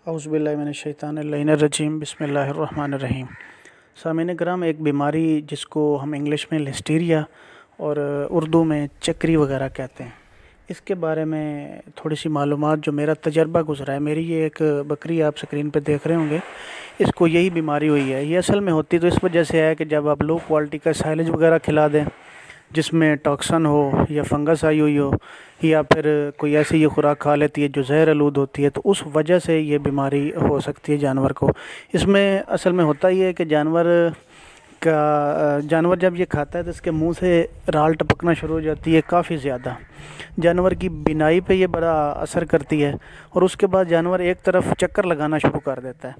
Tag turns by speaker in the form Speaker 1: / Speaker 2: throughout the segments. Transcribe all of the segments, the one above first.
Speaker 1: اعوذ باللہ من الشیطان الرجیم بسم اللہ الرحمن الرحیم۔ سامعین کرام، ایک بیماری جس کو ہم انگلش میں لسٹیریا اور اردو میں چکری وغیرہ کہتے ہیں، اس کے بارے میں تھوڑی سی معلومات جو میرا تجربہ گزرا ہے۔ میری یہ ایک بکری آپ سکرین پہ دیکھ رہے ہوں گے، اس کو یہی بیماری ہوئی ہے۔ یہ اصل میں ہوتی تو اس وجہ سے ہے کہ جب آپ لو کوالٹی کا سائلج وغیرہ کھلا دیں جس میں ٹاکسن ہو یا فنگس آئی ہوئی ہو، یا پھر کوئی ایسی یہ خوراک کھا لیتی ہے جو زہر آلود ہوتی ہے، تو اس وجہ سے یہ بیماری ہو سکتی ہے جانور کو۔ اس میں اصل میں ہوتا یہ ہے کہ جانور جب یہ کھاتا ہے تو اس کے منہ سے رال ٹپکنا شروع ہو جاتی ہے کافی زیادہ۔ جانور کی بینائی پہ یہ بڑا اثر کرتی ہے، اور اس کے بعد جانور ایک طرف چکر لگانا شروع کر دیتا ہے۔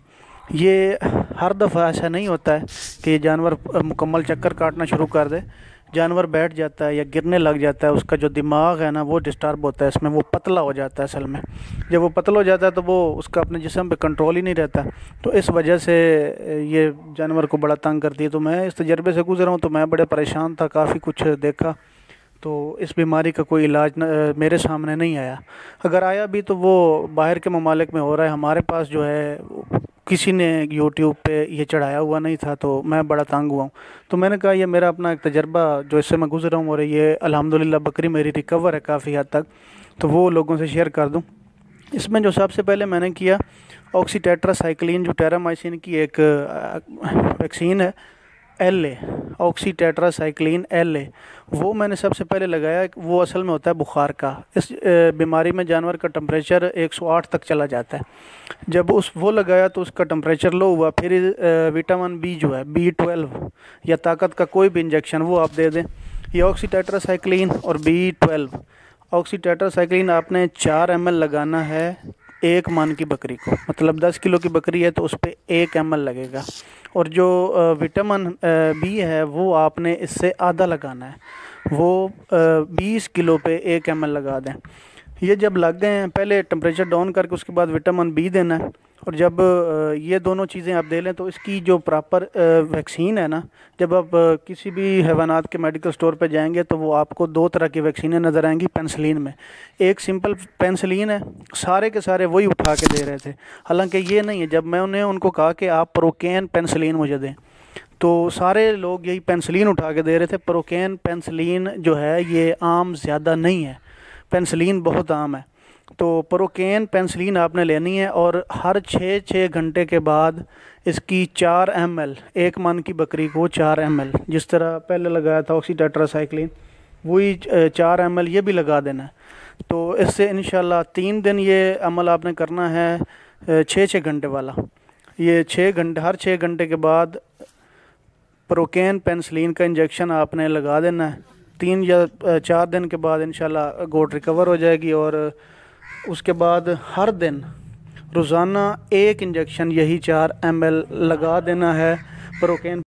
Speaker 1: یہ ہر دفعہ ایسا نہیں ہوتا ہے کہ یہ جانور مکمل چکر کاٹنا شروع کر دے۔ جانور بیٹھ جاتا ہے یا گرنے لگ جاتا ہے، اس کا جو دماغ ہے نا وہ ڈسٹرب ہوتا ہے، اس میں وہ پتلا ہو جاتا ہے۔ اصل میں جب وہ پتلا ہو جاتا ہے تو وہ اس کا اپنے جسم پہ کنٹرول ہی نہیں رہتا، تو اس وجہ سے یہ جانور کو بڑا تنگ کرتی ہے۔ تو میں اس تجربے سے گزرا ہوں، تو میں بڑے پریشان تھا، کافی کچھ دیکھا، تو اس بیماری کا کوئی علاج میرے سامنے نہیں آیا۔ اگر آیا بھی تو وہ باہر کے ممالک میں ہو رہا ہے، ہمارے پاس جو ہے کسی نے یوٹیوب پہ یہ چڑھایا ہوا نہیں تھا، تو میں بڑا تنگ ہوا ہوں۔ تو میں نے کہا یہ میرا اپنا ایک تجربہ جو اس سے میں گزرا ہوں، اور یہ الحمدللہ بکری میری ریکور ہے کافی حد تک، تو وہ لوگوں سے شیئر کر دوں۔ اس میں جو سب سے پہلے میں نے کیا، آکسی ٹیٹرا سائیکلین جو ٹیرامائسین کی ایک ویکسین ہے، L A, oxytetracycline L A, وہ میں نے سب سے پہلے لگایا۔ وہ اصل میں ہوتا ہے بخار کا۔ اس بیماری میں جانور کا ٹمپریچر 108 تک چلا جاتا ہے۔ جب وہ لگایا تو اس کا ٹمپریچر لو ہوا، پھر وٹامن بی جو ہے B12 یا طاقت کا کوئی بھی انجیکشن وہ آپ دے دیں، یہ آکسی ٹیٹرا سائیکلین اور B12۔ آکسی ٹیٹرا سائیکلین آپ نے 4 ml لگانا ہے 1 من کی بکری کو، مطلب 10 کلو کی بکری ہے تو اس پہ 1 ml لگے گا۔ اور جو وٹامن بی ہے وہ آپ نے اس سے آدھا لگانا ہے، وہ 20 کلو پہ 1 ml لگا دیں۔ یہ جب لگ گئے ہیں، پہلے ٹمپریچر ڈاؤن کر کے اس کے بعد وٹامن بی دینا ہے، اور جب یہ دونوں چیزیں آپ دے لیں تو اس کی جو پراپر ویکسین ہے نا، جب آپ کسی بھی حیوانات کے میڈیکل سٹور پہ جائیں گے تو وہ آپ کو 2 طرح کی ویکسینیں نظر آئیں گی پینسلین میں۔ ایک سمپل پینسلین ہے، سارے کے سارے وہی اٹھا کے دے رہے تھے، حالانکہ یہ نہیں ہے۔ جب میں ان کو کہا کہ آپ پروکین پینسلین مجھے دیں، تو سارے لوگ یہی پینسلین اٹھا کے دے رہے تھے۔ پروکین پینسلین جو ہے یہ عام زیادہ نہیں ہے، پینسلین بہت عام ہے۔ تو پروکین پینسلین آپ نے لینی ہے، اور ہر 6 گھنٹے کے بعد اس کی 4 ml، 1 من کی بکری کو 4 ml، جس طرح پہلے لگایا تھا آکسی ٹیٹرا سائیکلین، وہی 4 ml یہ بھی لگا دینا ہے۔ تو اس سے انشاءاللہ 3 دن یہ عمل آپ نے کرنا ہے 6 گھنٹے والا۔ یہ 6 گھنٹے، ہر 6 گھنٹے کے بعد پروکین پینسلین کا انجیکشن آپ نے لگا دینا ہے۔ 3 یا 4 دن کے بعد انشاءاللہ گوٹ ریکور ہو جائے گی، اور اس کے بعد ہر دن روزانہ 1 انجیکشن یہی 4 ml لگا دینا ہے پروکین